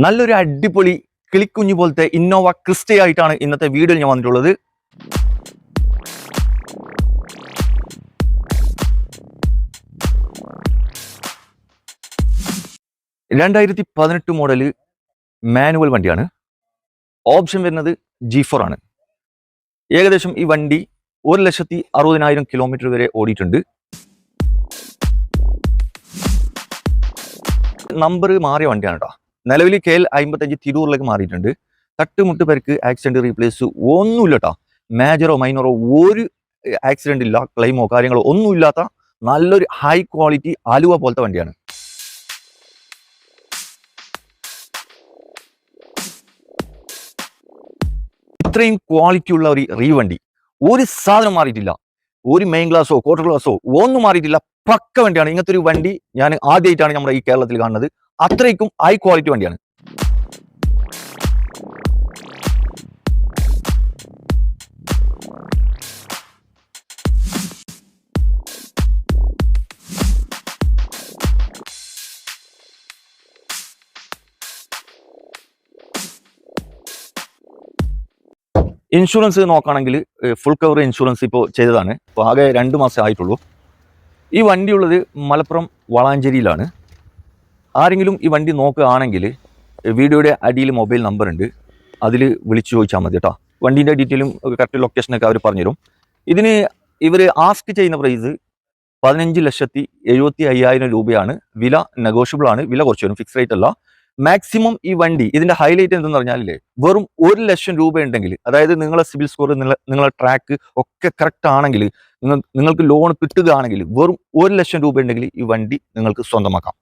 നല്ലൊരു അടിപൊളി കിളിക്കുഞ്ഞു പോലത്തെ ഇന്നോവ ക്രിസ്റ്റ ആയിട്ടാണ് ഇന്നത്തെ വീഡിയോയിൽ ഞാൻ വന്നിട്ടുള്ളത്. (2018) മോഡല് മാനുവൽ വണ്ടിയാണ്. ഓപ്ഷൻ വരുന്നത് G4 ആണ്. ഏകദേശം ഈ വണ്ടി 1,60,000 കിലോമീറ്റർ വരെ ഓടിയിട്ടുണ്ട്. നമ്പർ മാറിയ വണ്ടിയാണ് കേട്ടോ. നിലവിൽ KL 55 തിരൂറിലേക്ക് മാറിയിട്ടുണ്ട്. തട്ടുമുട്ട് പരിക്ക്, ആക്സിഡന്റ്, റീപ്ലേസ് ഒന്നുമില്ല കേട്ടോ. മേജറോ മൈനറോ ഒരു ആക്സിഡന്റ് ഇല്ല, ക്ലെയിമോ കാര്യങ്ങളോ ഒന്നുമില്ലാത്ത നല്ലൊരു ഹൈ ക്വാളിറ്റി ആലുവ പോലത്തെ വണ്ടിയാണ്. ഇത്രയും ക്വാളിറ്റി ഉള്ള ഒരു വണ്ടി ഒരു സാധനം മാറിയിട്ടില്ല. ഒരു മെയിൻ ഗ്ലാസോ ക്വാർട്ടർ ഗ്ലാസോ ഒന്നും മാറിയിട്ടില്ല. പക്ക വണ്ടിയാണ്. ഇങ്ങനത്തെ ഒരു വണ്ടി ഞാൻ ആദ്യമായിട്ടാണ് നമ്മുടെ ഈ കേരളത്തിൽ കാണുന്നത്. അത്രയ്ക്കും ഹൈ ക്വാളിറ്റി വണ്ടിയാണ്. ഇൻഷുറൻസ് നോക്കുകയാണെങ്കിൽ ഫുൾ കവർ ഇൻഷുറൻസ് ഇപ്പോൾ ചെയ്തതാണ്. ഇപ്പോൾ ആകെ 2 മാസം ആയിട്ടുള്ളൂ. ഈ വണ്ടി ഉള്ളത് മലപ്പുറം വളാഞ്ചേരിയിലാണ്. ആരെങ്കിലും ഈ വണ്ടി നോക്കുകയാണെങ്കിൽ വീഡിയോയുടെ അടിയിൽ മൊബൈൽ നമ്പർ ഉണ്ട്, അതിൽ വിളിച്ചു ചോദിച്ചാൽ മതി കേട്ടോ. വണ്ടീൻ്റെ ഡീറ്റെയിലും കറക്റ്റ് ലൊക്കേഷനൊക്കെ അവർ പറഞ്ഞുതരും. ഇതിന് ഇവർ ആസ്ക് ചെയ്യുന്ന പ്രൈസ് 15,70,75,000 രൂപയാണ്. വില നെഗോഷ്യബിൾ ആണ്, വില കുറച്ച് വരും, ഫിക്സ് റേറ്റ് അല്ല. മാക്സിമം ഈ വണ്ടി ഇതിന്റെ ഹൈലൈറ്റ് എന്തെന്ന് പറഞ്ഞാലേ, വെറും 1,00,000 രൂപ ഉണ്ടെങ്കിൽ, അതായത് നിങ്ങളെ സിബിൽ സ്കോർ, നിങ്ങളെ ട്രാക്ക് ഒക്കെ കറക്റ്റ് ആണെങ്കിൽ, നിങ്ങൾക്ക് ലോൺ കിട്ടുകയാണെങ്കിൽ വെറും 1,00,000 രൂപ ഉണ്ടെങ്കിൽ ഈ വണ്ടി നിങ്ങൾക്ക് സ്വന്തമാക്കാം.